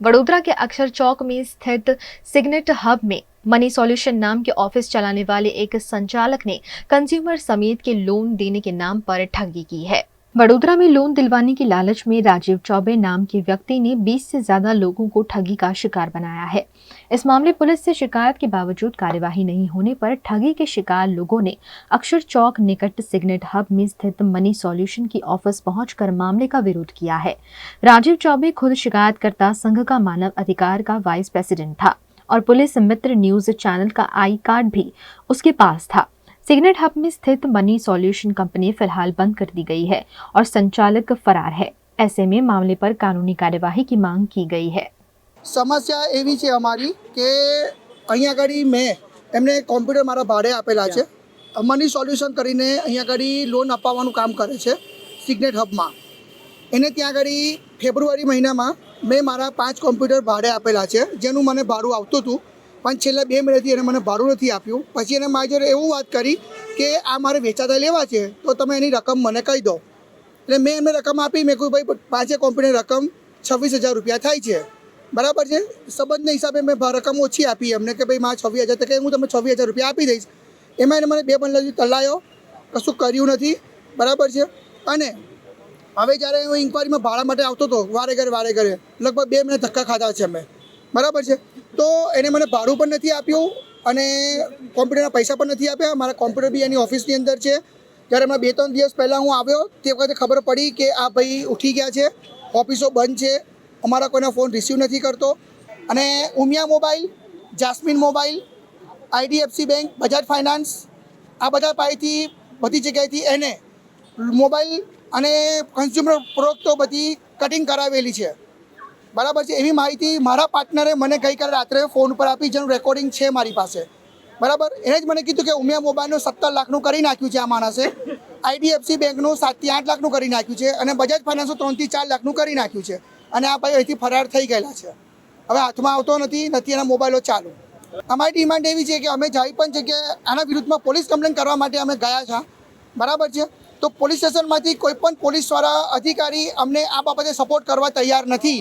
वडोदरा के अक्षर चौक में स्थित सिग्नेट हब में मनी सॉल्यूशन नाम की ऑफिस चलाने वाले एक संचालक ने कंज्यूमर समेत के लोन देने के नाम पर ठगी की है। वडोदरा में लोन दिलवाने की लालच में राजीव चौबे नाम के व्यक्ति ने 20 से ज्यादा लोगों को ठगी का शिकार बनाया है। इस मामले पुलिस से शिकायत के बावजूद कार्यवाही नहीं होने पर ठगी के शिकार लोगों ने अक्षर चौक निकट सिग्नेट हब में स्थित मनी सॉल्यूशन की ऑफिस पहुंचकर मामले का विरोध किया है। राजीव चौबे खुद शिकायतकर्ता संघ का मानव अधिकार का वाइस प्रेसिडेंट था और पुलिस मित्र न्यूज चैनल का आई कार्ड भी उसके पास था। सिग्नेट हब में स्थित मनी सॉल्यूशन कंपनी फिलहाल बंद कर दी गई है और संचालक फरार है। ऐसे में मामले पर कानूनी कार्यवाही की मांग की गई है। समस्या एवी छे अमारी के अहींया आगळी मैं एमने कॉम्प्यूटर मारा भाड़े आपेला छे। मनी सोल्यूशन करीने अहींया आगळी लोन अपाववानुं काम करे छे सिग्नेट हबमां। एने त्यां आगळी फेब्रुआरी महीनामां मैं मारा 5 कॉम्प्यूटर भाड़े आपेला छे जेनुं मने भाड़ुं आवतुं हतुं पण छेल्ला 2 महीनाथी एने मने भाड़ुं नथी आप्युं। पछी एने मारी जोडे एवुं वात करी के आ मारे वेचाता लेवा छे तो तमे एनी रकम मने कही दो। એટલે મેં એમને રકમ આપી। મેં કહ્યું ભાઈ 5 કમ્પનીની રકમ 26,000 રૂપિયા થાય છે, બરાબર છે। સંબંધના હિસાબે મેં રકમ ઓછી આપી એમને કે ભાઈ મારા 26,000 તો કે હું તમને 26,000 રૂપિયા આપી દઈશ। એમાં એને મને 2 બંડલ તલાયો, કશું કર્યું નથી, બરાબર છે। અને હવે જ્યારે હું ઇન્કવાયરીમાં ભાડા માટે આવતો હતો વારે ઘરે લગભગ 2 મહિના ધક્કા ખાધા છે મેં, બરાબર છે। તો એને મને ભાડું પણ નથી આપ્યું અને કોમ્પ્યુટરના પૈસા પણ નથી આપ્યા। મારા કોમ્પ્યુટર બી એની ઓફિસની અંદર છે। જ્યારે હમણાં 2-3 દિવસ પહેલાં હું આવ્યો તે વખતે ખબર પડી કે આ ભાઈ ઉઠી ગયા છે, ઓફિસો બંધ છે, અમારા કોઈના ફોન રિસીવ નથી કરતો। અને Umiya mobile, Jasmine mobile, IDFC bank, Bajaj finance આ બધા પાસેથી બધી જગ્યાએથી એને મોબાઈલ અને કન્ઝ્યુમર પ્રોડક્ટો બધી કટિંગ કરાવેલી છે, બરાબર છે। એવી માહિતી મારા પાર્ટનરે મને ગઈકાલે રાત્રે ફોન પર આપી જેનું રેકોર્ડિંગ છે મારી પાસે, બરાબર। એને જ મને કીધું કે ઉમિયા મોબાઈલનું 17 લાખનું કરી નાખ્યું છે આ માણસે, IDFC બેંકનું 7 થી 8 લાખનું કરી નાખ્યું છે અને બજાજ ફાઇનાન્સનું 3 થી 4 લાખનું કરી નાખ્યું છે અને આ ભાઈ અહીંથી ફરાર થઈ ગયેલા છે। હવે હાથમાં આવતો નથી એના મોબાઈલો ચાલુ। અમારી ડિમાન્ડ એવી છે કે અમે જાય પણ છે કે આના વિરુદ્ધમાં પોલીસ કમ્પ્લેન કરવા માટે અમે ગયા છે, બરાબર છે। તો પોલીસ સ્ટેશનમાંથી કોઈ પણ પોલીસવાળા અધિકારી અમને આ બાબતે સપોર્ટ કરવા તૈયાર નથી।